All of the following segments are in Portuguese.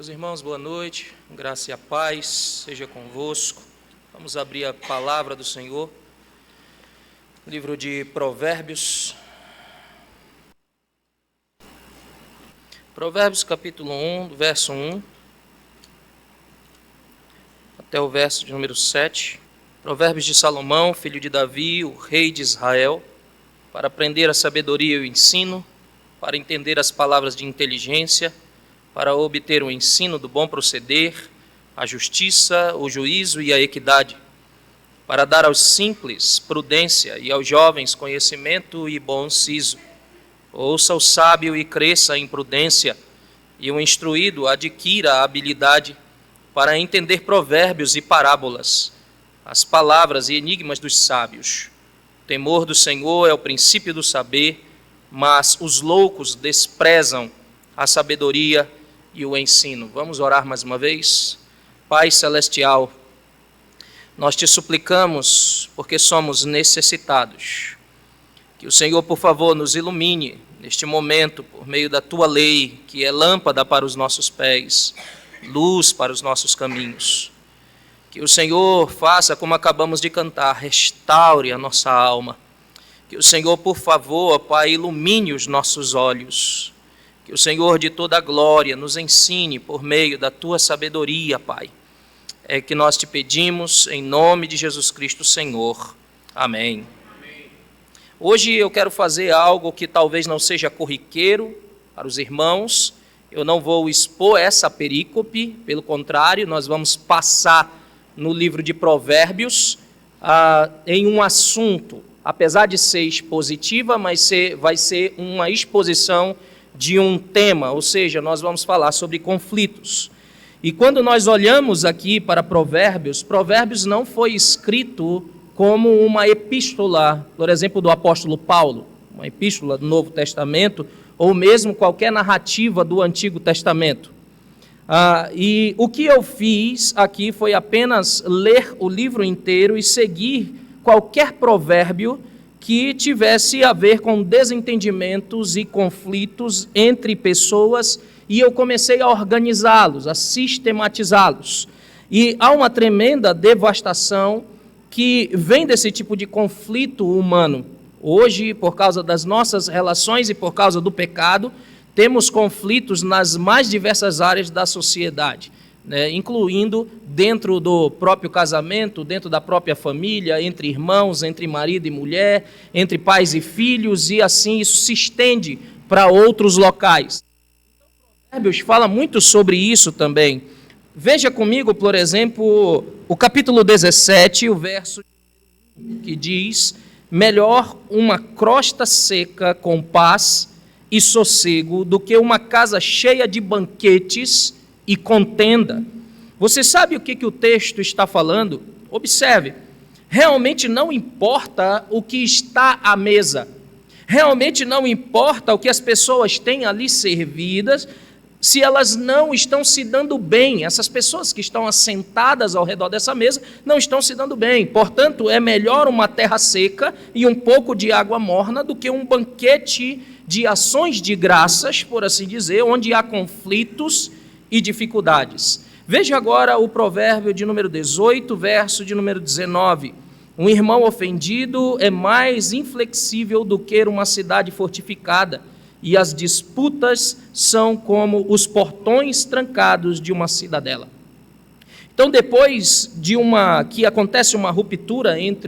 Meus irmãos, boa noite, graça e a paz seja convosco. Vamos abrir a palavra do Senhor, livro de Provérbios. Provérbios capítulo 1, do verso 1 até o verso de número 7. Provérbios de Salomão, filho de Davi, o rei de Israel, para aprender a sabedoria e o ensino, para entender as palavras de inteligência, para obter o ensino do bom proceder, a justiça, o juízo e a equidade, para dar aos simples prudência e aos jovens conhecimento e bom siso. Ouça o sábio e cresça em prudência, e o instruído adquira a habilidade para entender provérbios e parábolas, as palavras e enigmas dos sábios. O temor do Senhor é o princípio do saber, mas os loucos desprezam a sabedoria e o ensino. Vamos orar mais uma vez? Pai celestial, nós te suplicamos porque somos necessitados. Que o Senhor, por favor, nos ilumine neste momento por meio da tua lei, que é lâmpada para os nossos pés, luz para os nossos caminhos. Que o Senhor faça como acabamos de cantar, restaure a nossa alma. Que o Senhor, por favor, Pai, ilumine os nossos olhos. Que o Senhor de toda a glória nos ensine por meio da tua sabedoria, Pai. É que nós te pedimos em nome de Jesus Cristo, Senhor. Amém. Hoje eu quero fazer algo que talvez não seja corriqueiro para os irmãos. Eu não vou expor essa perícope, pelo contrário, nós vamos passar no livro de Provérbios em um assunto, apesar de ser expositiva, mas vai ser uma exposição de um tema, ou seja, nós vamos falar sobre conflitos. E quando nós olhamos aqui para Provérbios, Provérbios não foi escrito como uma epístola, por exemplo, do apóstolo Paulo, uma epístola do Novo Testamento, ou mesmo qualquer narrativa do Antigo Testamento. E o que eu fiz aqui foi apenas ler o livro inteiro e seguir qualquer provérbio que tivesse a ver com desentendimentos e conflitos entre pessoas, e eu comecei a organizá-los, a sistematizá-los. E há uma tremenda devastação que vem desse tipo de conflito humano. Hoje, por causa das nossas relações e por causa do pecado, temos conflitos nas mais diversas áreas da sociedade, né, incluindo dentro do próprio casamento, dentro da própria família, entre irmãos, entre marido e mulher, entre pais e filhos, e assim isso se estende para outros locais. Então, Provérbios fala muito sobre isso também. Veja comigo, por exemplo, o capítulo 17, o verso que diz: melhor uma crosta seca com paz e sossego do que uma casa cheia de banquetes e contenda. Você sabe o que o texto está falando? Observe, realmente não importa o que está à mesa, realmente não importa o que as pessoas têm ali servidas, se elas não estão se dando bem. Essas pessoas que estão assentadas ao redor dessa mesa não estão se dando bem. Portanto, é melhor uma terra seca e um pouco de água morna do que um banquete de ações de graças, por assim dizer, onde há conflitos e dificuldades. Veja agora o provérbio de número 18, verso de número 19. Um irmão ofendido é mais inflexível do que uma cidade fortificada, e as disputas são como os portões trancados de uma cidadela. Então, depois de que acontece uma ruptura em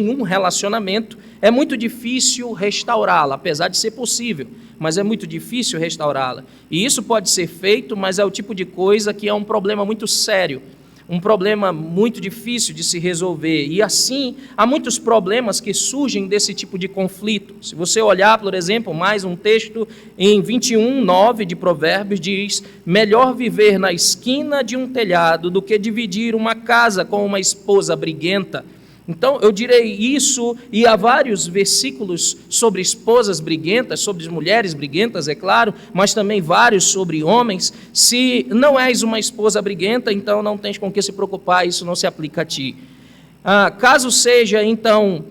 um relacionamento, é muito difícil restaurá-la, apesar de ser possível, mas é muito difícil restaurá-la. E isso pode ser feito, mas é o tipo de coisa que é um problema muito sério, um problema muito difícil de se resolver. E assim, há muitos problemas que surgem desse tipo de conflito. Se você olhar, por exemplo, mais um texto em 21:9 de Provérbios, diz: melhor viver na esquina de um telhado do que dividir uma casa com uma esposa briguenta. Então, eu direi isso, e há vários versículos sobre esposas briguentas, sobre mulheres briguentas, é claro, mas também vários sobre homens. Se não és uma esposa briguenta, então não tens com que se preocupar, isso não se aplica a ti. Caso seja, então,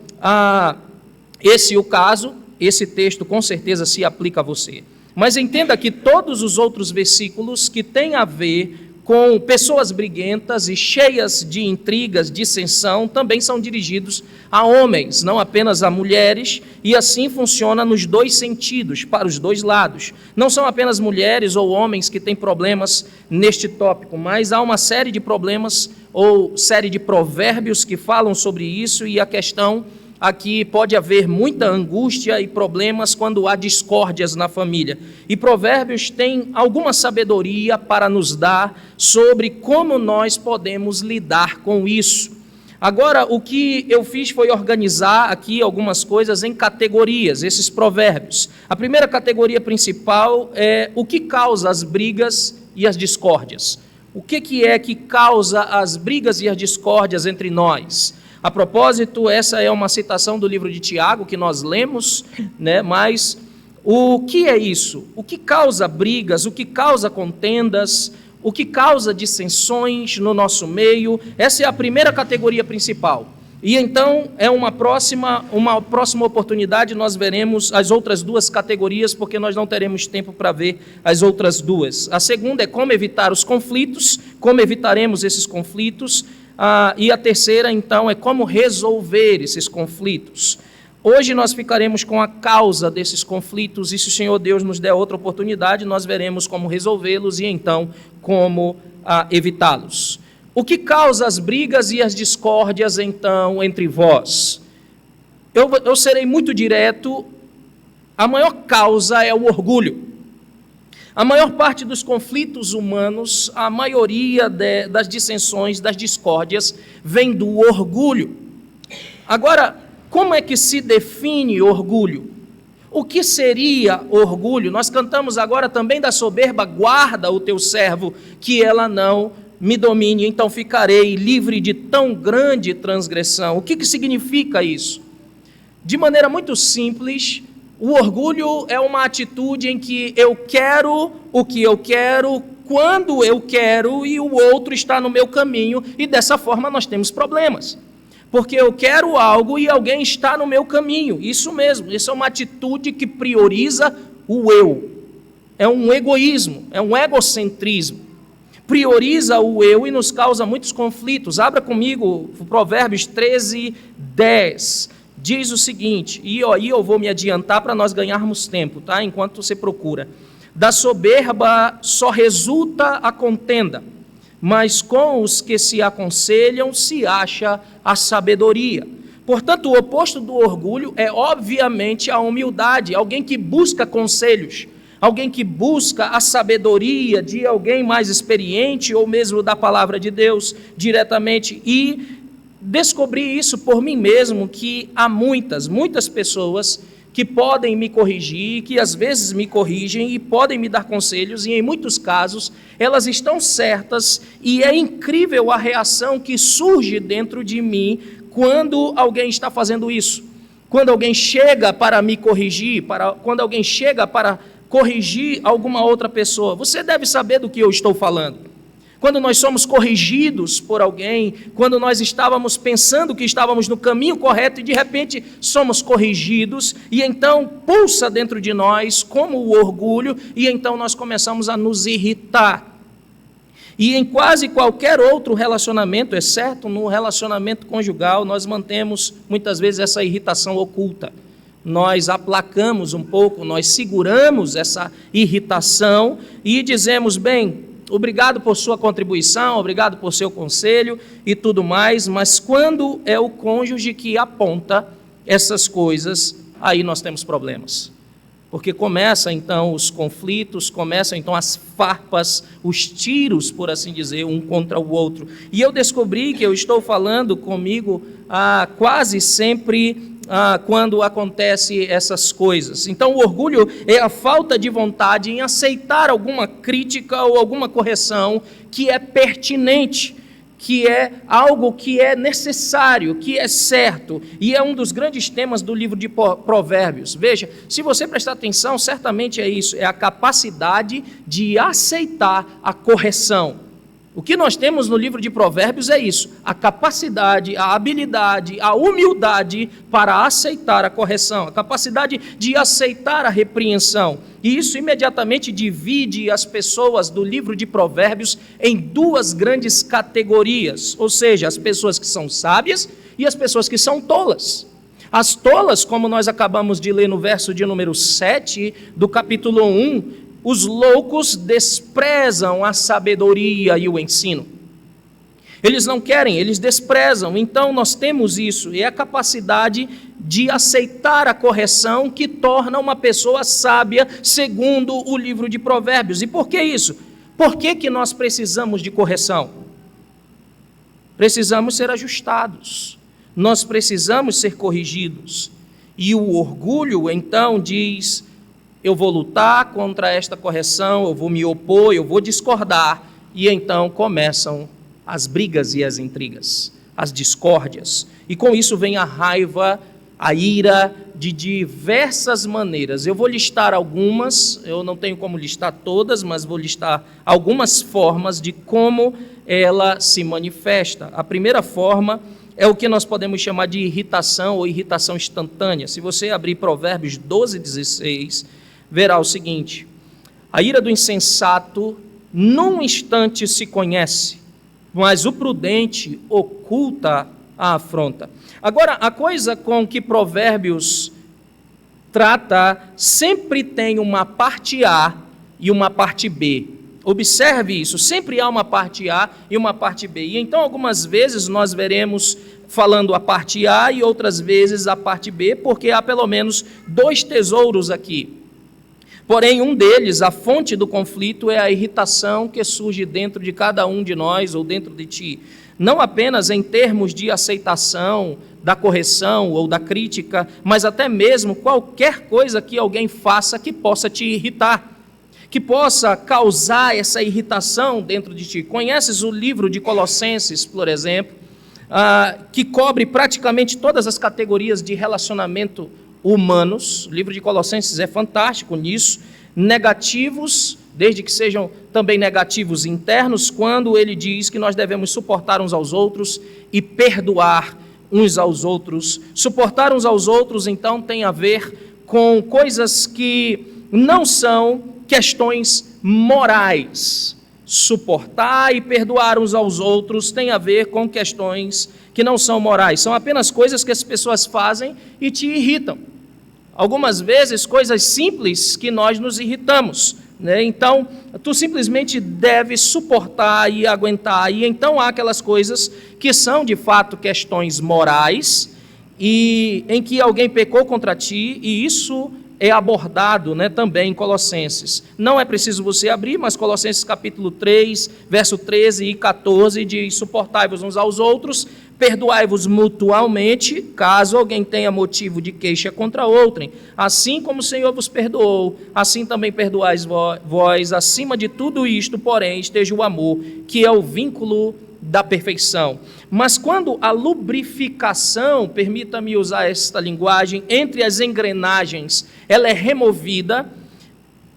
esse o caso, esse texto com certeza se aplica a você. Mas entenda que todos os outros versículos que têm a ver com pessoas briguentas e cheias de intrigas, dissensão, também são dirigidos a homens, não apenas a mulheres, e assim funciona nos dois sentidos, para os dois lados. Não são apenas mulheres ou homens que têm problemas neste tópico, mas há uma série de problemas ou série de provérbios que falam sobre isso, e a questão aqui pode haver muita angústia e problemas quando há discórdias na família. E Provérbios tem alguma sabedoria para nos dar sobre como nós podemos lidar com isso. Agora, o que eu fiz foi organizar aqui algumas coisas em categorias, esses provérbios. A primeira categoria principal é o que causa as brigas e as discórdias. O que é que causa as brigas e as discórdias entre nós? A propósito, essa é uma citação do livro de Tiago que nós lemos, né? Mas o que é isso? O que causa brigas, o que causa contendas, o que causa dissensões no nosso meio? Essa é a primeira categoria principal. E então, uma próxima oportunidade, nós veremos as outras duas categorias, porque nós não teremos tempo para ver as outras duas. A segunda é como evitar os conflitos, como evitaremos esses conflitos. E a terceira, então, é como resolver esses conflitos. Hoje nós ficaremos com a causa desses conflitos, e se o Senhor Deus nos der outra oportunidade, nós veremos como resolvê-los e, então, como evitá-los. O que causa as brigas e as discórdias, então, entre vós? Eu serei muito direto, a maior causa é o orgulho. A maior parte dos conflitos humanos, a maioria das dissensões, das discórdias, vem do orgulho. Agora, como é que se define orgulho? O que seria orgulho? Nós cantamos agora também da soberba, guarda o teu servo, que ela não me domine, então ficarei livre de tão grande transgressão. O que significa isso? De maneira muito simples, o orgulho é uma atitude em que eu quero o que eu quero, quando eu quero, e o outro está no meu caminho, e dessa forma nós temos problemas. Porque eu quero algo e alguém está no meu caminho. Isso mesmo, isso é uma atitude que prioriza o eu. É um egoísmo, é um egocentrismo. Prioriza o eu e nos causa muitos conflitos. Abra comigo Provérbios 13, 10. Diz o seguinte, e aí eu vou me adiantar para nós ganharmos tempo, tá? Enquanto você procura. Da soberba só resulta a contenda, mas com os que se aconselham se acha a sabedoria. Portanto, o oposto do orgulho é, obviamente, a humildade, alguém que busca conselhos, alguém que busca a sabedoria de alguém mais experiente ou mesmo da palavra de Deus diretamente. E descobri isso por mim mesmo, que há muitas pessoas que podem me corrigir, que às vezes me corrigem e podem me dar conselhos, e em muitos casos elas estão certas, e é incrível a reação que surge dentro de mim quando alguém está fazendo isso. Quando alguém chega para me corrigir, quando alguém chega para corrigir alguma outra pessoa. Você deve saber do que eu estou falando. Quando nós somos corrigidos por alguém, quando nós estávamos pensando que estávamos no caminho correto e de repente somos corrigidos, e então pulsa dentro de nós como o orgulho, e então nós começamos a nos irritar. E em quase qualquer outro relacionamento, exceto no relacionamento conjugal, nós mantemos muitas vezes essa irritação oculta. Nós aplacamos um pouco, nós seguramos essa irritação e dizemos, bem, obrigado por sua contribuição, obrigado por seu conselho e tudo mais, mas quando é o cônjuge que aponta essas coisas, aí nós temos problemas. Porque começam então os conflitos, começam então as farpas, os tiros, por assim dizer, um contra o outro. E eu descobri que eu estou falando comigo quase sempre quando acontecem essas coisas. Então, o orgulho é a falta de vontade em aceitar alguma crítica ou alguma correção que é pertinente, que é algo que é necessário, que é certo, e é um dos grandes temas do livro de Provérbios. Veja, se você prestar atenção, certamente é isso, é a capacidade de aceitar a correção. O que nós temos no livro de Provérbios é isso: a capacidade, a habilidade, a humildade para aceitar a correção, a capacidade de aceitar a repreensão. E isso imediatamente divide as pessoas do livro de Provérbios em duas grandes categorias, ou seja, as pessoas que são sábias e as pessoas que são tolas. As tolas, como nós acabamos de ler no verso de número 7 do capítulo 1, os loucos desprezam a sabedoria e o ensino. Eles não querem, eles desprezam. Então nós temos isso, e é a capacidade de aceitar a correção que torna uma pessoa sábia, segundo o livro de Provérbios. E por que isso? Por que nós precisamos de correção? Precisamos ser ajustados, nós precisamos ser corrigidos. E o orgulho, então, diz: eu vou lutar contra esta correção, eu vou me opor, eu vou discordar. E então começam as brigas e as intrigas, as discórdias. E com isso vem a raiva, a ira, de diversas maneiras. Eu vou listar algumas, eu não tenho como listar todas, mas vou listar algumas formas de como ela se manifesta. A primeira forma é o que nós podemos chamar de irritação ou irritação instantânea. Se você abrir Provérbios 12:16, verá o seguinte: a ira do insensato num instante se conhece, mas o prudente oculta a afronta. Agora, a coisa com que Provérbios trata sempre tem uma parte A e uma parte B. Observe isso, sempre há uma parte A e uma parte B. E então, algumas vezes, nós veremos falando a parte A e outras vezes a parte B, porque há pelo menos dois tesouros aqui. Porém, um deles, a fonte do conflito, é a irritação que surge dentro de cada um de nós ou dentro de ti. Não apenas em termos de aceitação da correção ou da crítica, mas até mesmo qualquer coisa que alguém faça que possa te irritar, que possa causar essa irritação dentro de ti. Conheces o livro de Colossenses, por exemplo, que cobre praticamente todas as categorias de relacionamento humanos. O livro de Colossenses é fantástico nisso. Negativos, desde que sejam também negativos internos, quando ele diz que nós devemos suportar uns aos outros e perdoar uns aos outros. Suportar uns aos outros, então, tem a ver com coisas que não são questões morais. Suportar e perdoar uns aos outros tem a ver com questões que não são morais, são apenas coisas que as pessoas fazem e te irritam. Algumas vezes, coisas simples que nós nos irritamos, né? Então, tu simplesmente deve suportar e aguentar. E então há aquelas coisas que são, de fato, questões morais e em que alguém pecou contra ti, e isso é abordado, né, também em Colossenses. Não é preciso você abrir, mas Colossenses capítulo 3, verso 13 e 14, diz: suportai-vos uns aos outros, perdoai-vos mutualmente, caso alguém tenha motivo de queixa contra outrem. Assim como o Senhor vos perdoou, assim também perdoais vós. Acima de tudo isto, porém, esteja o amor, que é o vínculo da perfeição. Mas quando a lubrificação, permita-me usar esta linguagem, entre as engrenagens, ela é removida,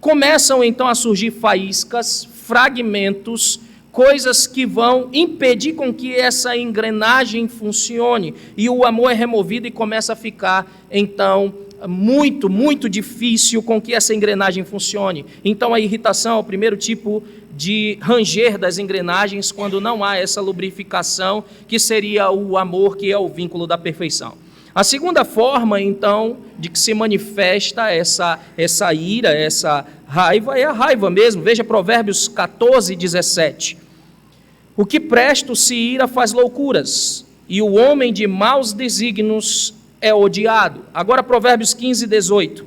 começam então a surgir faíscas, fragmentos, coisas que vão impedir com que essa engrenagem funcione, e o amor é removido e começa a ficar, então, muito, muito difícil com que essa engrenagem funcione. Então a irritação é o primeiro tipo de ranger das engrenagens, quando não há essa lubrificação, que seria o amor, que é o vínculo da perfeição. A segunda forma, então, de que se manifesta essa ira, essa raiva, é a raiva mesmo. Veja Provérbios 14:17. O que presto se ira faz loucuras, e o homem de maus desígnios é odiado. Agora Provérbios 15:18.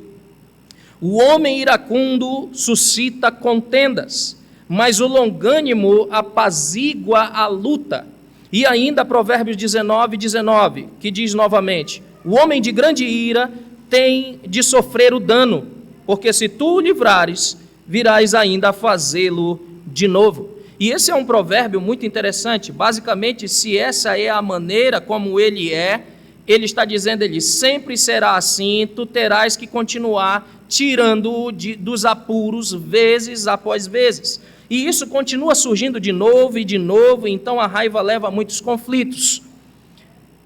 O homem iracundo suscita contendas, mas o longânimo apazigua a luta. E ainda Provérbios 19:19, que diz novamente: o homem de grande ira tem de sofrer o dano, porque se tu o livrares, virás ainda a fazê-lo de novo. E esse é um provérbio muito interessante. Basicamente, se essa é a maneira como ele está dizendo, ele sempre será assim, tu terás que continuar tirando-o dos apuros vezes após vezes. E isso continua surgindo de novo, e então a raiva leva a muitos conflitos.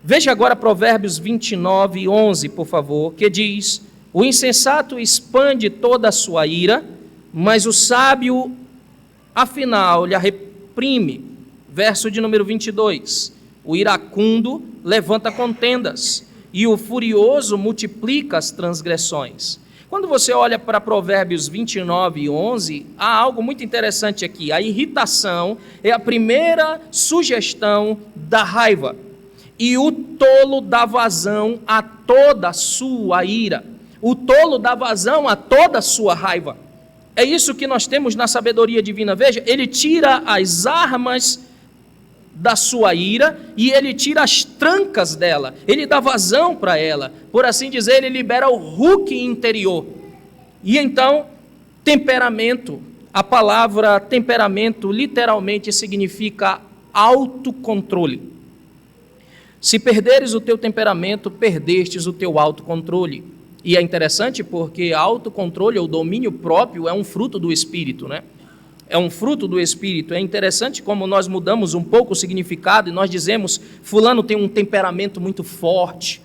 Veja agora Provérbios 29, 11, por favor, que diz: o insensato expande toda a sua ira, mas o sábio, afinal, lhe reprime. Verso de número 22, o iracundo levanta contendas, e o furioso multiplica as transgressões. Quando você olha para Provérbios 29 e 11, há algo muito interessante aqui. A irritação é a primeira sugestão da raiva, e o tolo dá vazão a toda a sua ira. O tolo dá vazão a toda a sua raiva. É isso que nós temos na sabedoria divina. Veja, ele tira as armas da sua ira e ele tira as trancas dela. Ele dá vazão para ela. Por assim dizer, ele libera o Hulk interior. E então, temperamento. A palavra temperamento literalmente significa autocontrole. Se perderes o teu temperamento, perdestes o teu autocontrole. E é interessante porque autocontrole ou domínio próprio é um fruto do Espírito, né? É um fruto do Espírito. É interessante como nós mudamos um pouco o significado e nós dizemos, fulano tem um temperamento muito forte.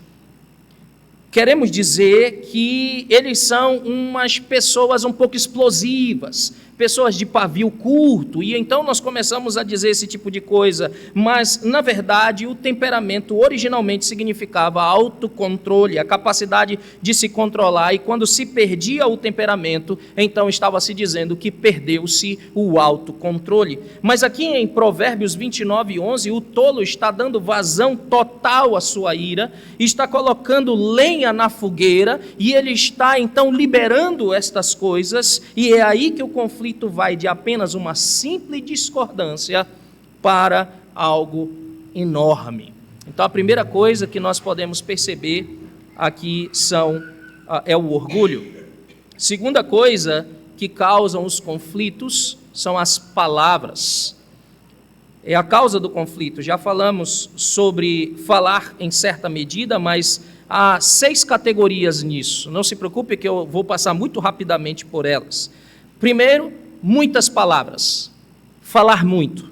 Queremos dizer que eles são umas pessoas um pouco explosivas, pessoas de pavio curto, e então nós começamos a dizer esse tipo de coisa, mas, na verdade, o temperamento originalmente significava autocontrole, a capacidade de se controlar, e quando se perdia o temperamento, então estava se dizendo que perdeu-se o autocontrole. Mas aqui em Provérbios 29, 11, o tolo está dando vazão total à sua ira, está colocando lenha na fogueira, e ele está, então, liberando estas coisas, e é aí que o conflito vai de apenas uma simples discordância para algo enorme. Então, a primeira coisa que nós podemos perceber aqui é o orgulho. Segunda coisa que causam os conflitos são as palavras. É a causa do conflito. Já falamos sobre falar em certa medida, mas há 6 categorias nisso. Não se preocupe que eu vou passar muito rapidamente por elas. Primeiro, muitas palavras, falar muito.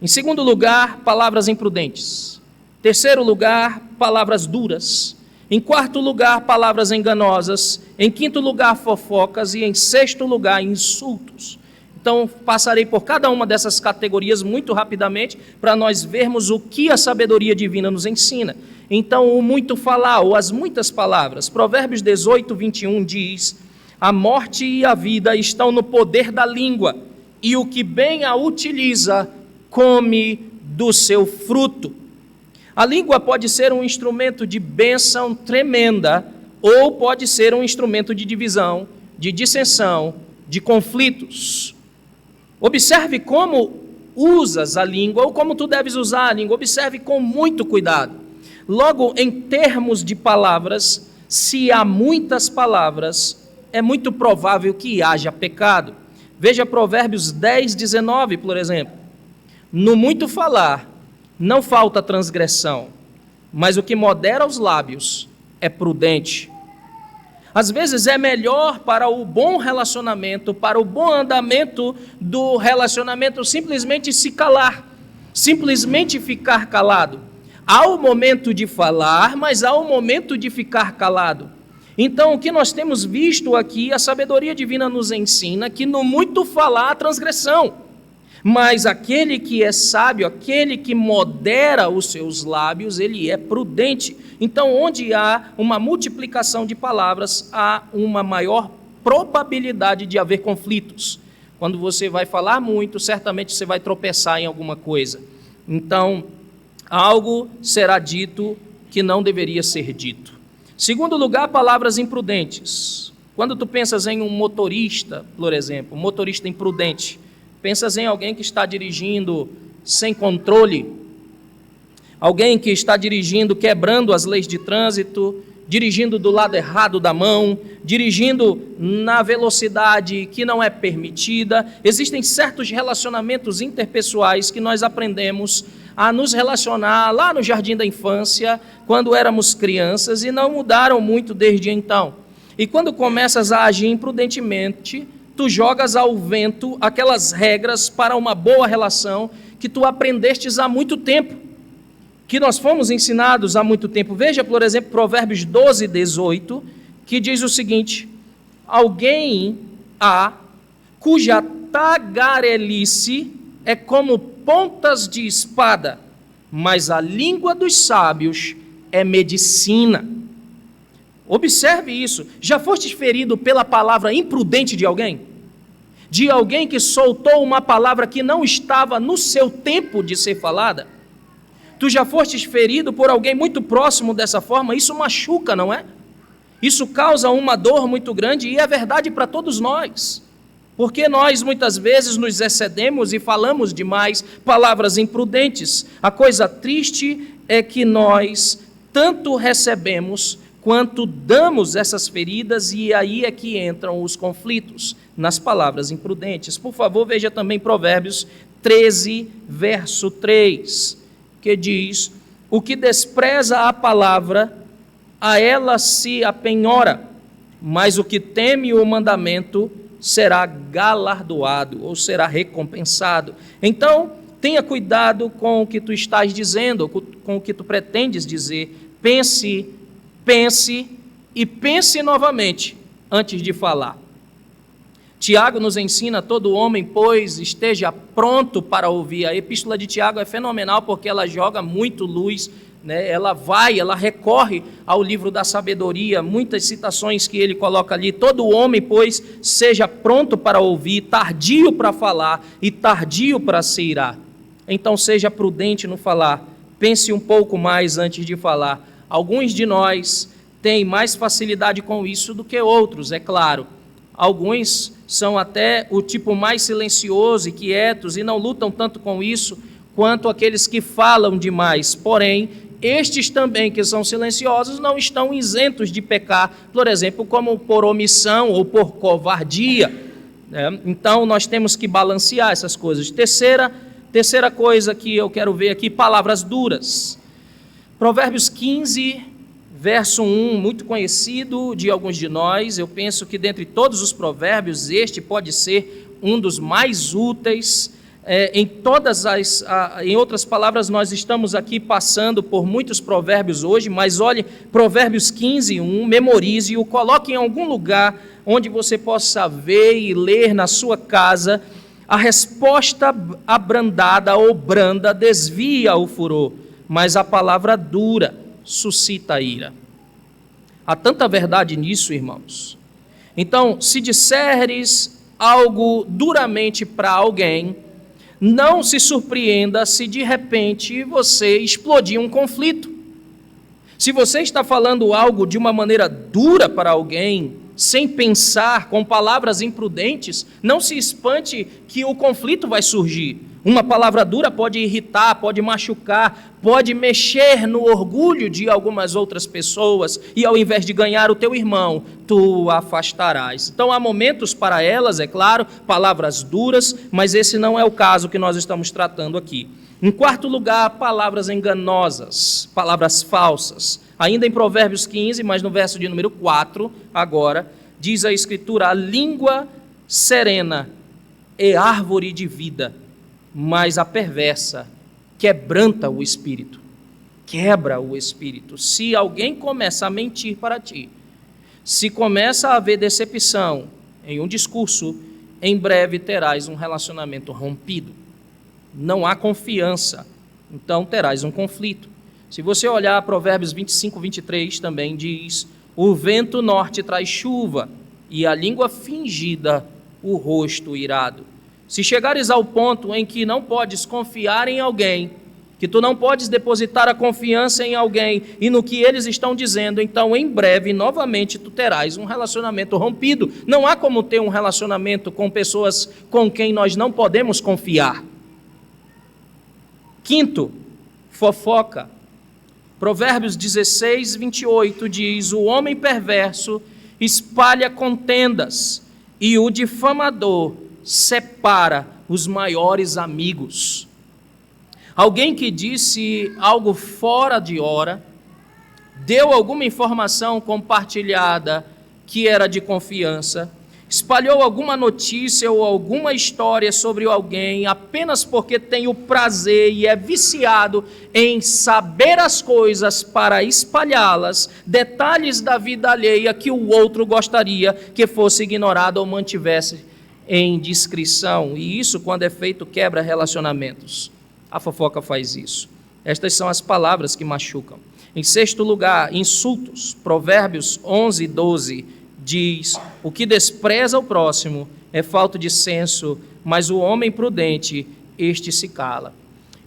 Em segundo lugar, palavras imprudentes. Terceiro lugar, palavras duras. Em quarto lugar, palavras enganosas. Em quinto lugar, fofocas. E em sexto lugar, insultos. Então, passarei por cada uma dessas categorias muito rapidamente para nós vermos o que a sabedoria divina nos ensina. Então, o muito falar, ou as muitas palavras. Provérbios 18, 21 diz: a morte e a vida estão no poder da língua, e o que bem a utiliza, come do seu fruto. A língua pode ser um instrumento de bênção tremenda, ou pode ser um instrumento de divisão, de dissensão, de conflitos. Observe como usas a língua, ou como tu deves usar a língua. Observe com muito cuidado. Logo, em termos de palavras, se há muitas palavras, é muito provável que haja pecado. Veja Provérbios 10, 19, por exemplo. No muito falar, não falta transgressão, mas o que modera os lábios é prudente. Às vezes é melhor para o bom relacionamento, para o bom andamento do relacionamento, simplesmente se calar, simplesmente ficar calado. Há o momento de falar, mas há o momento de ficar calado. Então, o que nós temos visto aqui, a sabedoria divina nos ensina que no muito falar há transgressão, mas aquele que é sábio, aquele que modera os seus lábios, ele é prudente. Então, onde há uma multiplicação de palavras, há uma maior probabilidade de haver conflitos. Quando você vai falar muito, certamente você vai tropeçar em alguma coisa. Então, algo será dito que não deveria ser dito. Segundo lugar, palavras imprudentes. Quando tu pensas em um motorista, por exemplo, um motorista imprudente, pensas em alguém que está dirigindo sem controle, alguém que está dirigindo quebrando as leis de trânsito, dirigindo do lado errado da mão, dirigindo na velocidade que não é permitida. Existem certos relacionamentos interpessoais que nós aprendemos a nos relacionar lá no jardim da infância, quando éramos crianças, e não mudaram muito desde então. E quando começas a agir imprudentemente, tu jogas ao vento aquelas regras para uma boa relação que tu aprendestes há muito tempo, que nós fomos ensinados há muito tempo. Veja, por exemplo, Provérbios 12, 18, que diz o seguinte: alguém há cuja tagarelice é como pontas de espada, mas a língua dos sábios é medicina. Observe isso. Já fostes ferido pela palavra imprudente de alguém? De alguém que soltou uma palavra que não estava no seu tempo de ser falada? Tu já fostes ferido por alguém muito próximo dessa forma? Isso machuca, não é? Isso causa uma dor muito grande e é verdade para todos nós. Porque nós muitas vezes nos excedemos e falamos demais palavras imprudentes. A coisa triste é que nós tanto recebemos quanto damos essas feridas, e aí é que entram os conflitos, nas palavras imprudentes. Por favor, veja também Provérbios 13, verso 3, que diz: o que despreza a palavra, a ela se apenhora, mas o que teme o mandamento será galardoado, ou será recompensado. Então, tenha cuidado com o que tu estás dizendo, com o que tu pretendes dizer. Pense e pense novamente antes de falar. Tiago nos ensina: todo homem, pois, esteja pronto para ouvir. A epístola de Tiago é fenomenal porque ela joga muito luz, né? Ela recorre ao livro da sabedoria, muitas citações que ele coloca ali. Todo homem, pois, seja pronto para ouvir, tardio para falar e tardio para se irar. Então seja prudente no falar, pense um pouco mais antes de falar. Alguns de nós têm mais facilidade com isso do que outros, é claro. Alguns são até o tipo mais silencioso e quietos e não lutam tanto com isso quanto aqueles que falam demais. Porém, estes também que são silenciosos não estão isentos de pecar, por exemplo, como por omissão ou por covardia, né? Então, nós temos que balancear essas coisas. Terceira coisa que eu quero ver aqui: palavras duras. Provérbios 15, verso 1, muito conhecido de alguns de nós. Eu penso que dentre todos os provérbios, este pode ser um dos mais úteis. Em outras palavras, nós estamos aqui passando por muitos provérbios hoje, mas olhe, Provérbios 15, 1, memorize-o, coloque em algum lugar onde você possa ver e ler na sua casa. A resposta abrandada ou branda desvia o furor, mas a palavra dura suscita ira. Há tanta verdade nisso, irmãos. Então, se disseres algo duramente para alguém, não se surpreenda se de repente você explodir um conflito. Se você está falando algo de uma maneira dura para alguém, sem pensar, com palavras imprudentes, não se espante que o conflito vai surgir. Uma palavra dura pode irritar, pode machucar, pode mexer no orgulho de algumas outras pessoas, e ao invés de ganhar o teu irmão, tu o afastarás. Então há momentos para elas, é claro, palavras duras, mas esse não é o caso que nós estamos tratando aqui. Em quarto lugar, palavras enganosas, palavras falsas. Ainda em Provérbios 15, mas no verso de número 4, agora, diz a Escritura: a língua serena é árvore de vida, mas a perversa quebranta o espírito. Quebra o espírito. Se alguém começa a mentir para ti, se começa a haver decepção em um discurso, em breve terás um relacionamento rompido. Não há confiança, então terás um conflito. Se você olhar Provérbios 25, 23, também diz: o vento norte traz chuva, e a língua fingida o rosto irado. Se chegares ao ponto em que não podes confiar em alguém, que tu não podes depositar a confiança em alguém e no que eles estão dizendo, então em breve, novamente, tu terás um relacionamento rompido. Não há como ter um relacionamento com pessoas com quem nós não podemos confiar. Quinto, fofoca. Provérbios 16, 28 diz: o homem perverso espalha contendas, e o difamador separa os maiores amigos. Alguém que disse algo fora de hora, deu alguma informação compartilhada que era de confiança, espalhou alguma notícia ou alguma história sobre alguém apenas porque tem o prazer e é viciado em saber as coisas para espalhá-las, detalhes da vida alheia que o outro gostaria que fosse ignorado ou mantivesse em discrição. E isso, quando é feito, quebra relacionamentos. A fofoca faz isso. Estas são as palavras que machucam. Em sexto lugar, insultos. Provérbios 11:12 diz: o que despreza o próximo é falta de senso, mas o homem prudente, este se cala.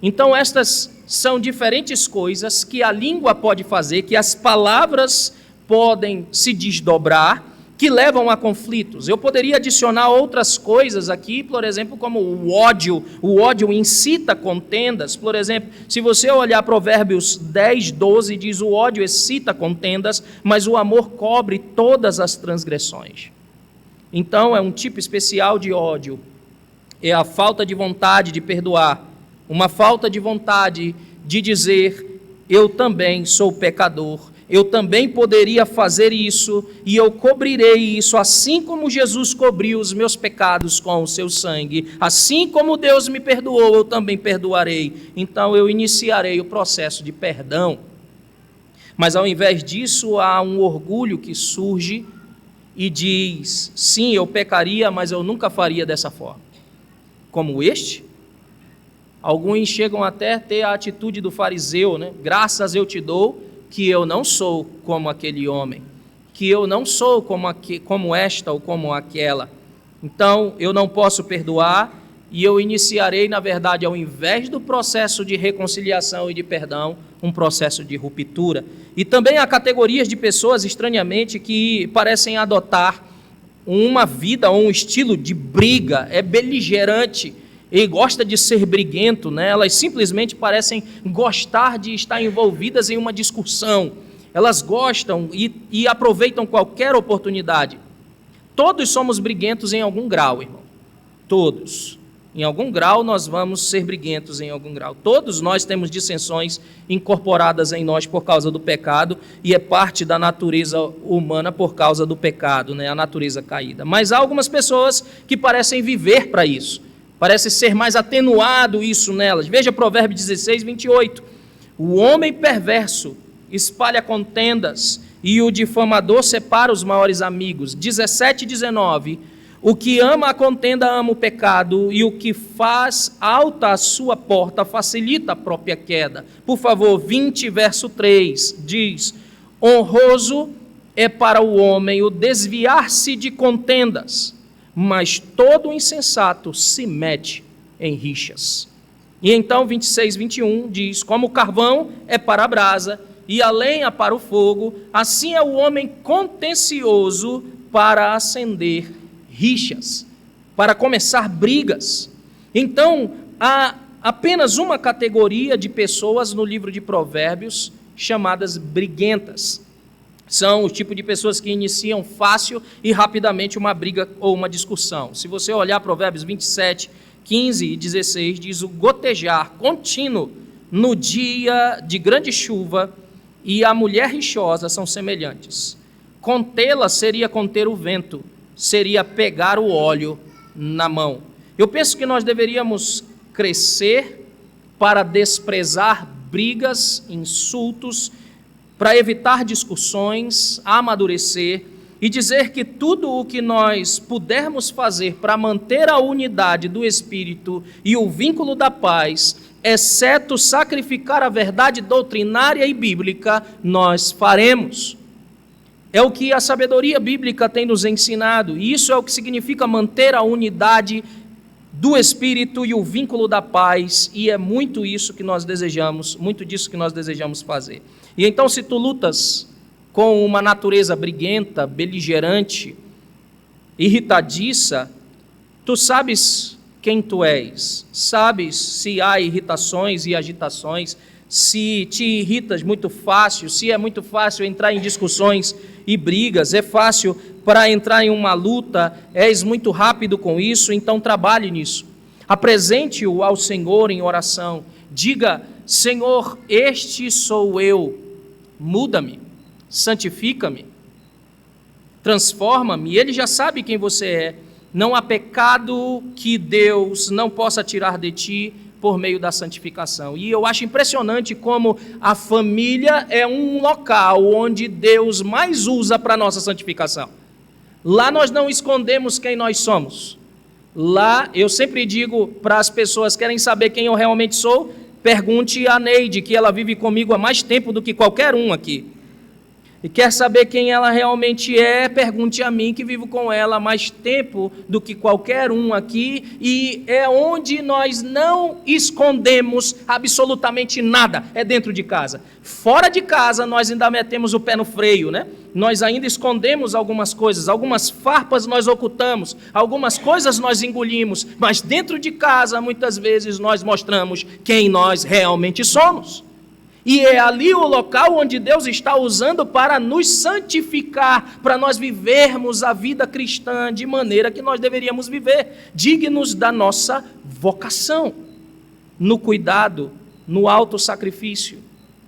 Então, estas são diferentes coisas que a língua pode fazer, que as palavras podem se desdobrar, que levam a conflitos. Eu poderia adicionar outras coisas aqui, por exemplo, como o ódio incita contendas. Por exemplo, se você olhar Provérbios 10:12, diz: o ódio excita contendas, mas o amor cobre todas as transgressões. Então, é um tipo especial de ódio, é a falta de vontade de perdoar, uma falta de vontade de dizer: eu também sou pecador, eu também poderia fazer isso, e eu cobrirei isso, assim como Jesus cobriu os meus pecados com o seu sangue, assim como Deus me perdoou, eu também perdoarei. Então eu iniciarei o processo de perdão. Mas ao invés disso, há um orgulho que surge e diz: sim, eu pecaria, mas eu nunca faria dessa forma. Como este? Alguns chegam até a ter a atitude do fariseu, né? Graças eu te dou que eu não sou como aquele homem, que eu não sou como esta ou como aquela. Então, eu não posso perdoar, e eu iniciarei, na verdade, ao invés do processo de reconciliação e de perdão, um processo de ruptura. E também há categorias de pessoas, estranhamente, que parecem adotar uma vida ou um estilo de briga, é beligerante, e gosta de ser briguento, né? Elas simplesmente parecem gostar de estar envolvidas em uma discussão. Elas gostam e aproveitam qualquer oportunidade. Todos somos briguentos em algum grau, irmão. Todos. Em algum grau nós vamos ser briguentos em algum grau. Todos nós temos dissensões incorporadas em nós por causa do pecado, e é parte da natureza humana por causa do pecado, né? A natureza caída. Mas há algumas pessoas que parecem viver para isso. Parece ser mais atenuado isso nelas. Veja Provérbios 16:28. O homem perverso espalha contendas, e o difamador separa os maiores amigos. 17:19. O que ama a contenda ama o pecado, e o que faz alta a sua porta facilita a própria queda. Por favor, 20, verso 3, diz: honroso é para o homem o desviar-se de contendas, mas todo insensato se mete em rixas. E então 26:21 diz: como o carvão é para a brasa e a lenha para o fogo, assim é o homem contencioso para acender rixas, para começar brigas. Então, há apenas uma categoria de pessoas no livro de Provérbios chamadas briguentas. São o tipo de pessoas que iniciam fácil e rapidamente uma briga ou uma discussão. Se você olhar Provérbios 27:15 e 16, diz: o gotejar contínuo no dia de grande chuva e a mulher rixosa são semelhantes. Contê-la seria conter o vento, seria pegar o óleo na mão. Eu penso que nós deveríamos crescer para desprezar brigas, insultos, para evitar discussões, amadurecer e dizer que tudo o que nós pudermos fazer para manter a unidade do Espírito e o vínculo da paz, exceto sacrificar a verdade doutrinária e bíblica, nós faremos. É o que a sabedoria bíblica tem nos ensinado, e isso é o que significa manter a unidade do Espírito e o vínculo da paz, e é muito isso que nós desejamos, muito disso que nós desejamos fazer. E então, se tu lutas com uma natureza briguenta, beligerante, irritadiça, tu sabes quem tu és, sabes se há irritações e agitações, se te irritas muito fácil, se é muito fácil entrar em discussões e brigas, é fácil para entrar em uma luta, és muito rápido com isso, então trabalhe nisso. Apresente-o ao Senhor em oração, diga: Senhor, este sou eu, muda-me, santifica-me, transforma-me. Ele já sabe quem você é. Não há pecado que Deus não possa tirar de ti por meio da santificação. E eu acho impressionante como a família é um local onde Deus mais usa para a nossa santificação. Lá nós não escondemos quem nós somos. Lá, eu sempre digo para as pessoas que querem saber quem eu realmente sou, pergunte a Neide, que ela vive comigo há mais tempo do que qualquer um aqui. E quer saber quem ela realmente é, pergunte a mim, que vivo com ela há mais tempo do que qualquer um aqui, e é onde nós não escondemos absolutamente nada, é dentro de casa. Fora de casa, nós ainda metemos o pé no freio, né? Nós ainda escondemos algumas coisas, algumas farpas nós ocultamos, algumas coisas nós engolimos, mas dentro de casa, muitas vezes, nós mostramos quem nós realmente somos. E é ali o local onde Deus está usando para nos santificar, para nós vivermos a vida cristã de maneira que nós deveríamos viver, dignos da nossa vocação, no cuidado, no autossacrifício,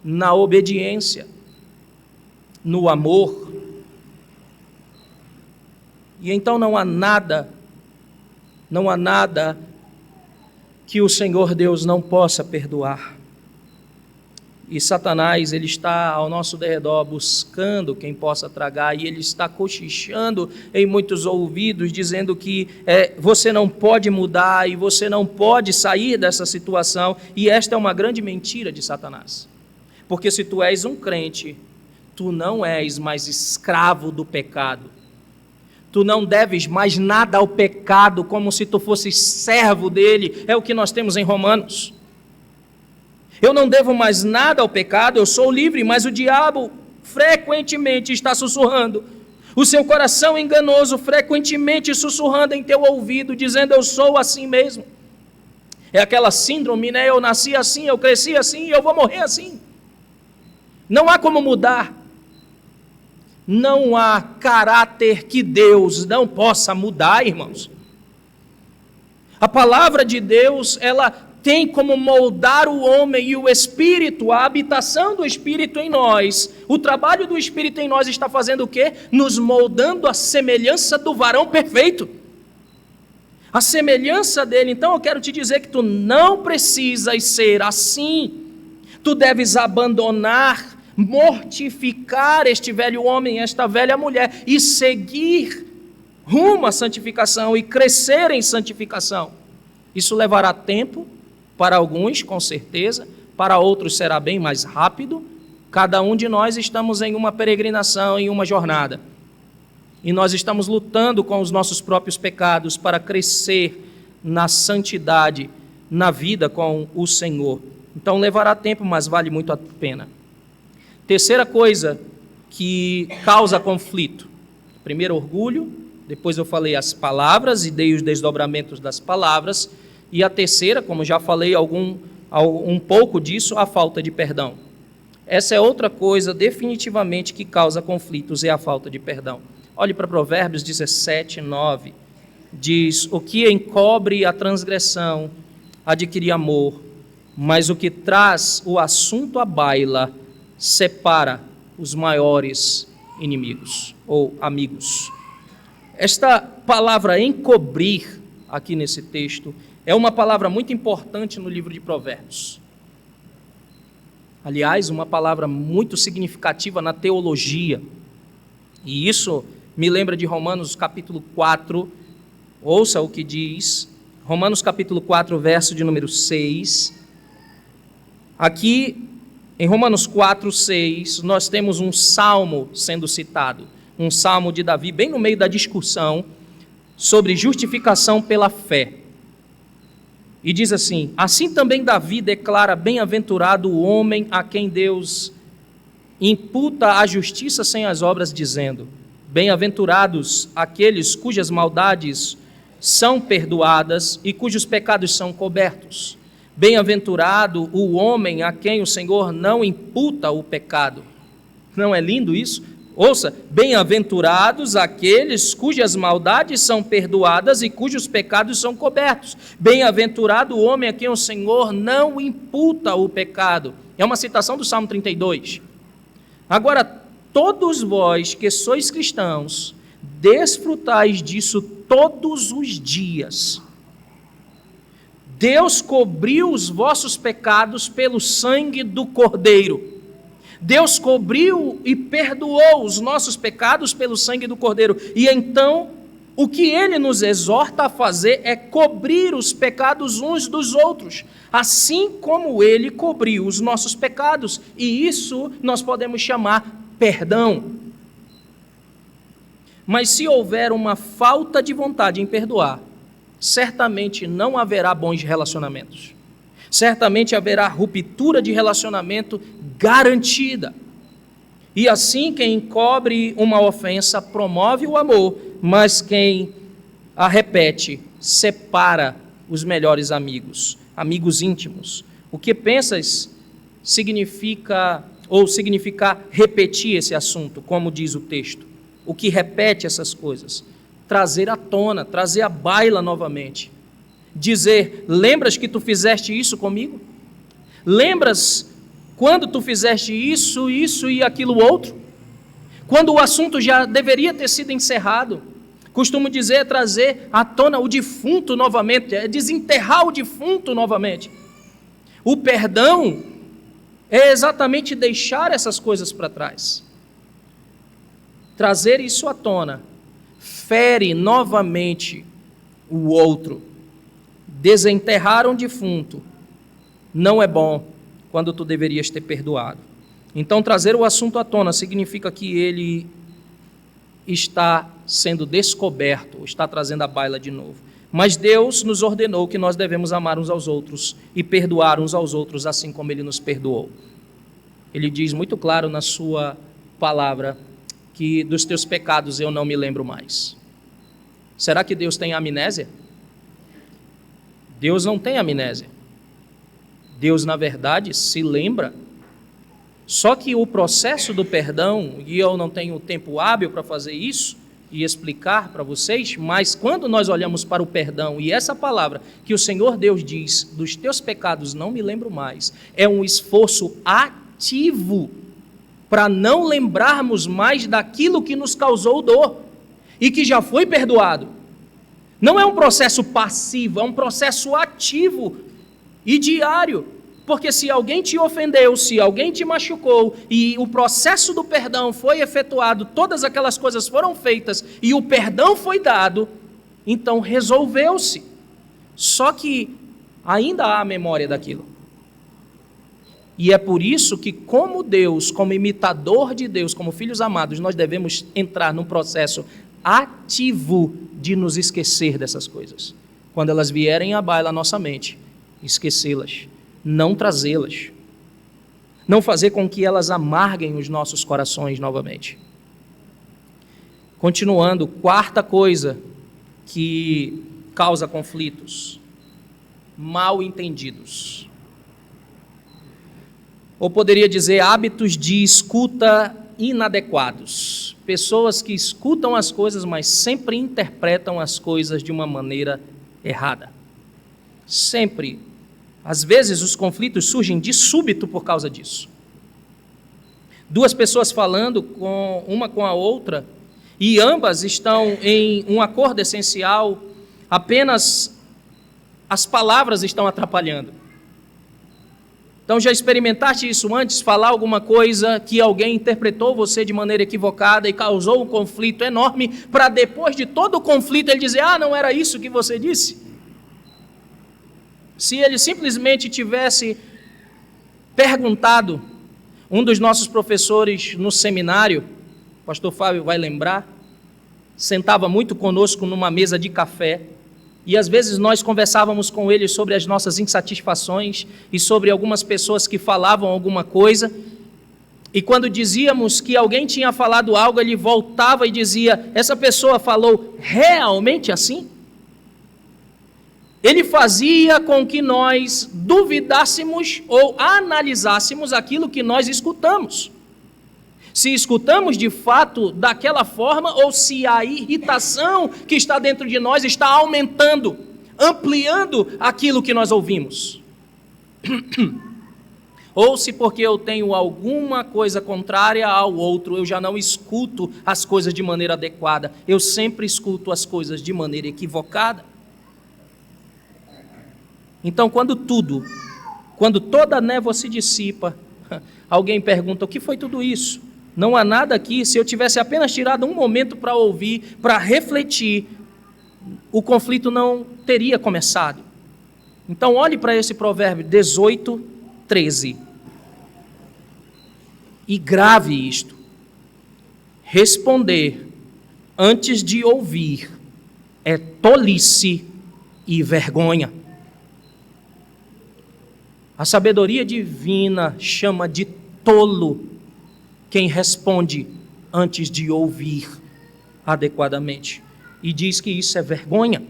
na obediência, no amor. E então não há nada que o Senhor Deus não possa perdoar. E Satanás, ele está ao nosso derredor buscando quem possa tragar, e ele está cochichando em muitos ouvidos, dizendo que você não pode mudar e você não pode sair dessa situação. E esta é uma grande mentira de Satanás. Porque se tu és um crente, tu não és mais escravo do pecado. Tu não deves mais nada ao pecado, como se tu fosses servo dele. É o que nós temos em Romanos. Eu não devo mais nada ao pecado, eu sou livre, mas o diabo frequentemente está sussurrando. O seu coração enganoso frequentemente sussurrando em teu ouvido, dizendo: eu sou assim mesmo. É aquela síndrome, né? Eu nasci assim, eu cresci assim e eu vou morrer assim. Não há como mudar. Não há caráter que Deus não possa mudar, irmãos. A palavra de Deus, ela tem como moldar o homem e o Espírito, a habitação do Espírito em nós. O trabalho do Espírito em nós está fazendo o quê? Nos moldando à semelhança do varão perfeito. A semelhança dele. Então eu quero te dizer que tu não precisas ser assim. Tu deves abandonar, mortificar este velho homem, esta velha mulher, e seguir rumo à santificação e crescer em santificação. Isso levará tempo. Para alguns, com certeza, para outros será bem mais rápido. Cada um de nós estamos em uma peregrinação, em uma jornada. E nós estamos lutando com os nossos próprios pecados para crescer na santidade, na vida com o Senhor. Então levará tempo, mas vale muito a pena. Terceira coisa que causa conflito. Primeiro, orgulho. Depois eu falei as palavras e dei os desdobramentos das palavras. E a terceira, como já falei um pouco disso, a falta de perdão. Essa é outra coisa definitivamente que causa conflitos, é a falta de perdão. Olhe para Provérbios 17, 9. Diz: o que encobre a transgressão adquire amor, mas o que traz o assunto à baila separa os maiores inimigos ou amigos. Esta palavra encobrir aqui nesse texto é uma palavra muito importante no livro de Provérbios. Aliás, uma palavra muito significativa na teologia. E isso me lembra de Romanos capítulo 4. Ouça o que diz. Romanos capítulo 4, verso de número 6. Aqui, em Romanos 4, 6, nós temos um salmo sendo citado. Um salmo de Davi, bem no meio da discussão sobre justificação pela fé. E diz assim: assim também Davi declara: bem-aventurado o homem a quem Deus imputa a justiça sem as obras, dizendo: bem-aventurados aqueles cujas maldades são perdoadas e cujos pecados são cobertos. Bem-aventurado o homem a quem o Senhor não imputa o pecado. Não é lindo isso? Ouça: bem-aventurados aqueles cujas maldades são perdoadas e cujos pecados são cobertos. Bem-aventurado o homem a quem o Senhor não imputa o pecado. É uma citação do Salmo 32. Agora, todos vós que sois cristãos, desfrutais disso todos os dias. Deus cobriu os vossos pecados pelo sangue do Cordeiro. Deus cobriu e perdoou os nossos pecados pelo sangue do Cordeiro. E então, o que Ele nos exorta a fazer é cobrir os pecados uns dos outros, assim como Ele cobriu os nossos pecados. E isso nós podemos chamar perdão. Mas se houver uma falta de vontade em perdoar, certamente não haverá bons relacionamentos. Certamente haverá ruptura de relacionamento garantida. E assim, quem cobre uma ofensa promove o amor, mas quem a repete separa os melhores amigos, amigos íntimos. O que pensas significar repetir esse assunto, como diz o texto. O que repete essas coisas? Trazer à tona, trazer à baila novamente. Dizer, lembras que tu fizeste isso comigo? Lembras quando tu fizeste isso e aquilo outro? Quando o assunto já deveria ter sido encerrado. Costumo dizer, é trazer à tona o defunto novamente, é desenterrar o defunto novamente. O perdão é exatamente deixar essas coisas para trás. Trazer isso à tona fere novamente o outro. Desenterrar um defunto não é bom quando tu deverias ter perdoado. Então, trazer o assunto à tona significa que ele está sendo descoberto, está trazendo a baila de novo. Mas Deus nos ordenou que nós devemos amar uns aos outros e perdoar uns aos outros, assim como Ele nos perdoou. Ele diz muito claro na sua palavra que dos teus pecados eu não me lembro mais. Será que Deus tem amnésia? Deus não tem amnésia. Deus, na verdade, se lembra. Só que o processo do perdão, e eu não tenho tempo hábil para fazer isso e explicar para vocês, mas quando nós olhamos para o perdão e essa palavra que o Senhor Deus diz, dos teus pecados não me lembro mais, é um esforço ativo para não lembrarmos mais daquilo que nos causou dor e que já foi perdoado. Não é um processo passivo, é um processo ativo e diário. Porque se alguém te ofendeu, se alguém te machucou e o processo do perdão foi efetuado, todas aquelas coisas foram feitas e o perdão foi dado, então resolveu-se. Só que ainda há a memória daquilo. E é por isso que, como Deus, como imitador de Deus, como filhos amados, nós devemos entrar num processo ativo de nos esquecer dessas coisas. Quando elas vierem à baila à nossa mente, esquecê-las, não trazê-las, não fazer com que elas amarguem os nossos corações novamente. Continuando, quarta coisa que causa conflitos: mal entendidos. Ou poderia dizer, hábitos de escuta inadequados. Pessoas que escutam as coisas, mas sempre interpretam as coisas de uma maneira errada. Sempre. Às vezes os conflitos surgem de súbito por causa disso. Duas pessoas falando uma com a outra, e ambas estão em um acordo essencial, apenas as palavras estão atrapalhando. Então já experimentaste isso antes? Falar alguma coisa que alguém interpretou você de maneira equivocada e causou um conflito enorme, para depois de todo o conflito ele dizer, não era isso que você disse? Se ele simplesmente tivesse perguntado, um dos nossos professores no seminário, o pastor Fábio vai lembrar, sentava muito conosco numa mesa de café, e às vezes nós conversávamos com ele sobre as nossas insatisfações e sobre algumas pessoas que falavam alguma coisa, e quando dizíamos que alguém tinha falado algo, ele voltava e dizia, essa pessoa falou realmente assim? Ele fazia com que nós duvidássemos ou analisássemos aquilo que nós escutamos. Se escutamos de fato daquela forma ou se a irritação que está dentro de nós está aumentando, ampliando aquilo que nós ouvimos. Ou se porque eu tenho alguma coisa contrária ao outro, eu já não escuto as coisas de maneira adequada. Eu sempre escuto as coisas de maneira equivocada. Então, quando toda a névoa se dissipa, alguém pergunta: o que foi tudo isso? Não há nada aqui. Se eu tivesse apenas tirado um momento para ouvir, para refletir, o conflito não teria começado. Então, olhe para esse provérbio 18, 13. E grave isto: responder antes de ouvir é tolice e vergonha. A sabedoria divina chama de tolo quem responde antes de ouvir adequadamente. E diz que isso é vergonha.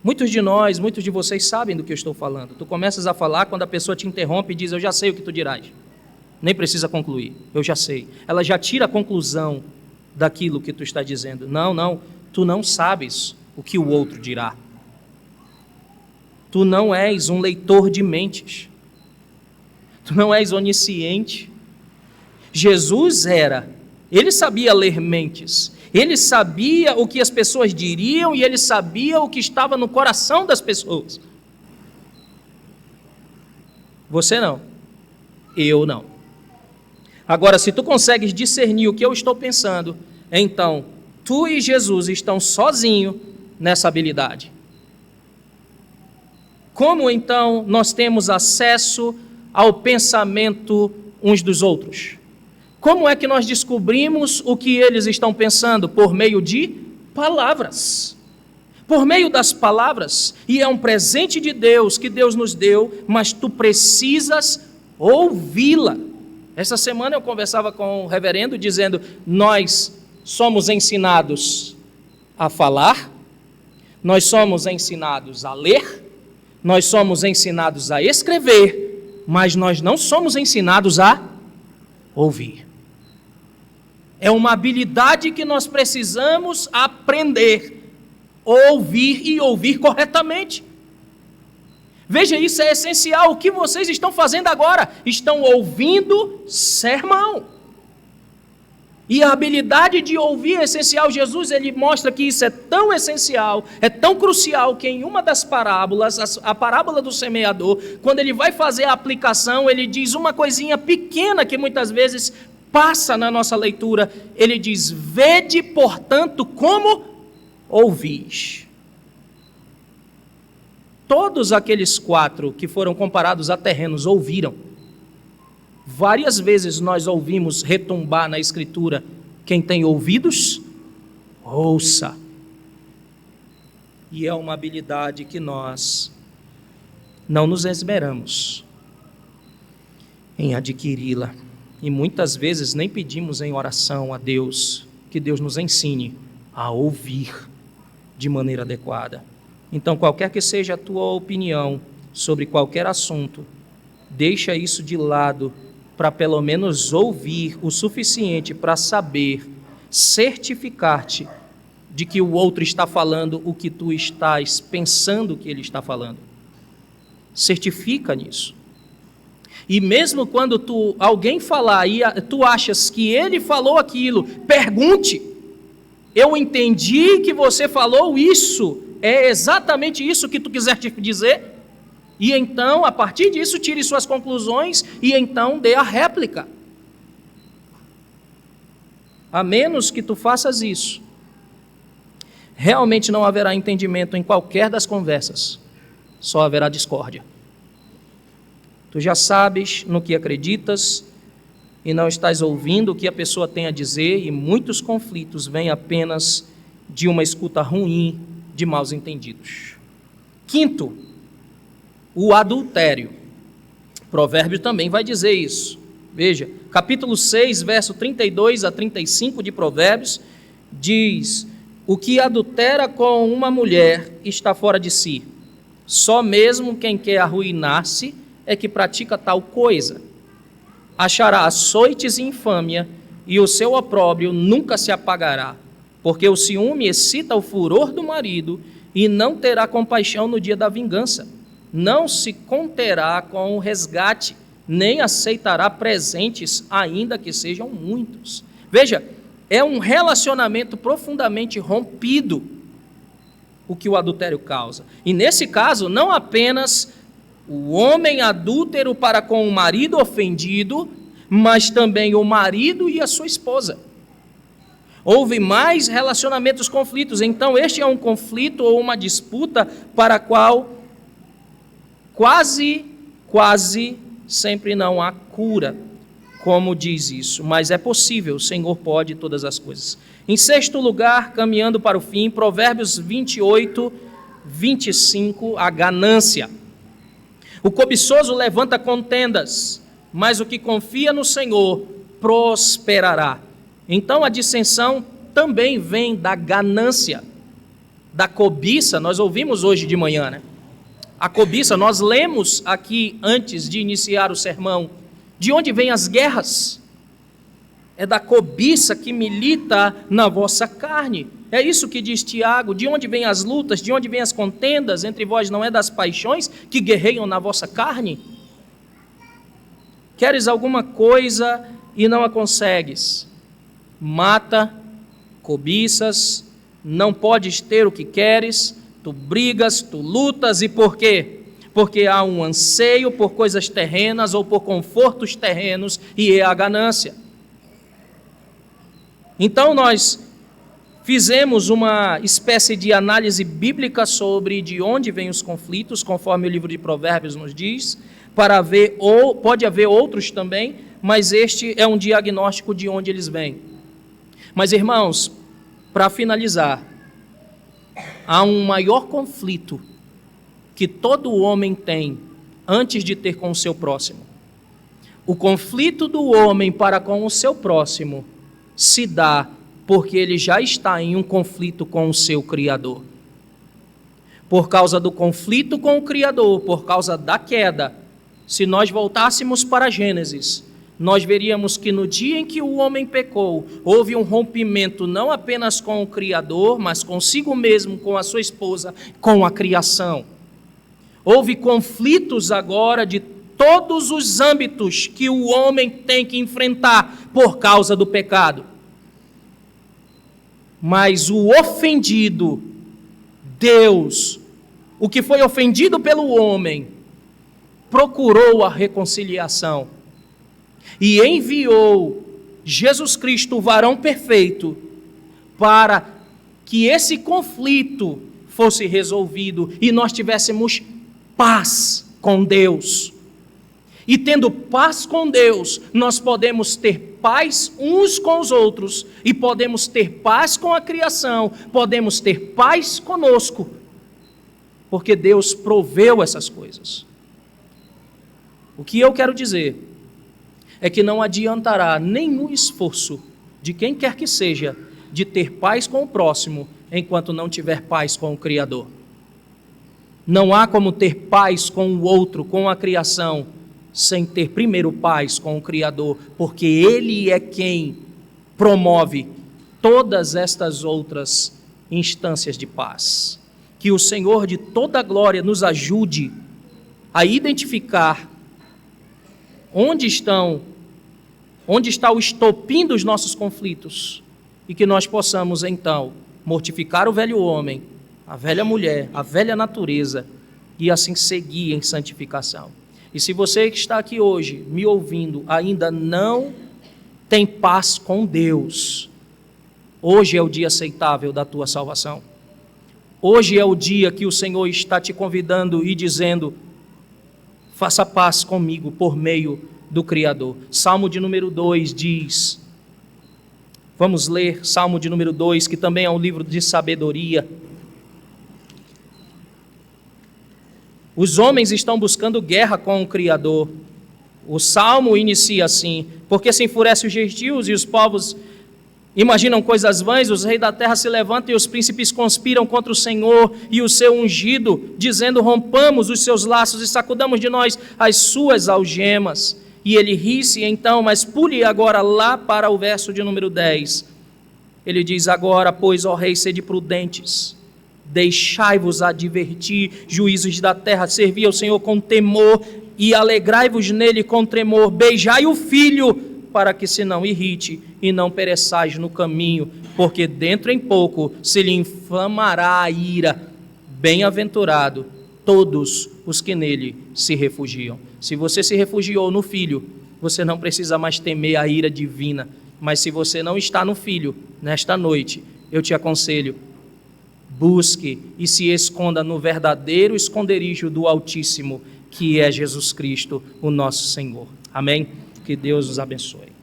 Muitos de vocês sabem do que eu estou falando. Tu começas a falar quando a pessoa te interrompe e diz: eu já sei o que tu dirás. Nem precisa concluir, eu já sei. Ela já tira a conclusão daquilo que tu está dizendo. Não, tu não sabes o que o outro dirá. Tu não és um leitor de mentes. Tu não és onisciente. Jesus ele sabia ler mentes. Ele sabia o que as pessoas diriam e ele sabia o que estava no coração das pessoas. Você não. Eu não. Agora, se tu consegues discernir o que eu estou pensando, então tu e Jesus estão sozinhos nessa habilidade. Como então nós temos acesso ao pensamento uns dos outros? Como é que nós descobrimos o que eles estão pensando? Por meio de palavras. Por meio das palavras. E é um presente de Deus que Deus nos deu, mas tu precisas ouvi-la. Essa semana eu conversava com o reverendo dizendo: nós somos ensinados a falar, nós somos ensinados a ler, nós somos ensinados a escrever, mas nós não somos ensinados a ouvir. É uma habilidade que nós precisamos aprender, ouvir e ouvir corretamente. Veja, isso é essencial. O que vocês estão fazendo agora? Estão ouvindo sermão. E a habilidade de ouvir é essencial. Jesus, ele mostra que isso é tão essencial, é tão crucial, que em uma das parábolas, a parábola do semeador, quando ele vai fazer a aplicação, ele diz uma coisinha pequena que muitas vezes passa na nossa leitura. Ele diz: vede, portanto, como ouvis. Todos aqueles 4 que foram comparados a terrenos ouviram. Várias vezes nós ouvimos retumbar na Escritura: quem tem ouvidos, ouça. E é uma habilidade que nós não nos esmeramos em adquiri-la. E muitas vezes nem pedimos em oração a Deus que Deus nos ensine a ouvir de maneira adequada. Então, qualquer que seja a tua opinião sobre qualquer assunto, deixa isso de lado para pelo menos ouvir o suficiente para saber, certificar-te de que o outro está falando o que tu estás pensando que ele está falando. Certifica nisso. E mesmo quando alguém falar e tu achas que ele falou aquilo, pergunte: eu entendi que você falou isso, é exatamente isso que tu quiser te dizer? E então, a partir disso, tire suas conclusões e então dê a réplica. A menos que tu faças isso, realmente não haverá entendimento em qualquer das conversas, só haverá discórdia. Tu já sabes no que acreditas e não estás ouvindo o que a pessoa tem a dizer, e muitos conflitos vêm apenas de uma escuta ruim, de maus entendidos. Quinto, o adultério. Provérbio também vai dizer isso. Veja, capítulo 6, verso 32 a 35 de Provérbios, diz: o que adultera com uma mulher está fora de si. Só mesmo quem quer arruinar-se é que pratica tal coisa. Achará açoites e infâmia, e o seu opróbrio nunca se apagará, porque o ciúme excita o furor do marido, e não terá compaixão no dia da vingança. não se conterá com o resgate, nem aceitará presentes, ainda que sejam muitos. Veja, é um relacionamento profundamente rompido o que o adultério causa. E nesse caso, não apenas o homem adúltero para com o marido ofendido, mas também o marido e a sua esposa. Houve mais relacionamentos, conflitos. Então, este é um conflito ou uma disputa para a qual quase sempre não há cura, como diz isso. Mas é possível, o Senhor pode todas as coisas. Em sexto lugar, caminhando para o fim, Provérbios 28, 25, a ganância. O cobiçoso levanta contendas, mas o que confia no Senhor prosperará. Então a dissensão também vem da ganância, da cobiça. Nós ouvimos hoje de manhã, né? A cobiça, nós lemos aqui antes de iniciar o sermão. De onde vêm as guerras? É da cobiça que milita na vossa carne. É isso que diz Tiago. De onde vêm as lutas? De onde vêm as contendas entre vós? Não é das paixões que guerreiam na vossa carne? Queres alguma coisa e não a consegues? Mata, cobiças, não podes ter o que queres, tu brigas, tu lutas, e por quê? Porque há um anseio por coisas terrenas ou por confortos terrenos, e é a ganância. Então nós fizemos uma espécie de análise bíblica sobre de onde vêm os conflitos, conforme o livro de Provérbios nos diz, para ver, ou pode haver outros também, mas este é um diagnóstico de onde eles vêm. Mas, irmãos, para finalizar, há um maior conflito que todo homem tem antes de ter com o seu próximo. O conflito do homem para com o seu próximo se dá porque ele já está em um conflito com o seu Criador. Por causa do conflito com o Criador, por causa da queda, se nós voltássemos para Gênesis, nós veríamos que no dia em que o homem pecou, houve um rompimento não apenas com o Criador, mas consigo mesmo, com a sua esposa, com a criação. Houve conflitos agora de todos os âmbitos que o homem tem que enfrentar por causa do pecado. Mas o ofendido, Deus, o que foi ofendido pelo homem, procurou a reconciliação e enviou Jesus Cristo, o varão perfeito, para que esse conflito fosse resolvido e nós tivéssemos paz com Deus. E tendo paz com Deus, nós podemos ter paz uns com os outros, e podemos ter paz com a criação, podemos ter paz conosco, porque Deus proveu essas coisas. O que eu quero dizer é que não adiantará nenhum esforço de quem quer que seja de ter paz com o próximo, enquanto não tiver paz com o Criador. Não há como ter paz com o outro, com a criação, sem ter primeiro paz com o Criador, porque Ele é quem promove todas estas outras instâncias de paz. Que o Senhor de toda a glória nos ajude a identificar onde está o estopim dos nossos conflitos, e que nós possamos então mortificar o velho homem, a velha mulher, a velha natureza, e assim seguir em santificação. E se você que está aqui hoje, me ouvindo, ainda não tem paz com Deus, hoje é o dia aceitável da tua salvação. Hoje é o dia que o Senhor está te convidando e dizendo: faça paz comigo por meio do Criador. Salmo de número 2 diz, vamos ler Salmo de número 2, que também é um livro de sabedoria. Os homens estão buscando guerra com o Criador. O Salmo inicia assim: porque se enfurece os gentios e os povos imaginam coisas vãs, os reis da terra se levantam e os príncipes conspiram contra o Senhor e o seu ungido, dizendo: rompamos os seus laços e sacudamos de nós as suas algemas. E ele ri-se então, mas pule agora lá para o verso de número 10. Ele diz: agora, pois, ó rei, sede prudentes, Deixai-vos advertir, juízes da terra, servi ao Senhor com temor e alegrai-vos nele com tremor. Beijai o filho, para que se não irrite e não pereçais no caminho, porque dentro em pouco se lhe inflamará a ira. Bem-aventurado todos os que nele se refugiam. Se você se refugiou no Filho, você não precisa mais temer a ira divina. Mas se você não está no Filho, nesta noite, eu te aconselho, busque e se esconda no verdadeiro esconderijo do Altíssimo, que é Jesus Cristo, o nosso Senhor. Amém? Que Deus os abençoe.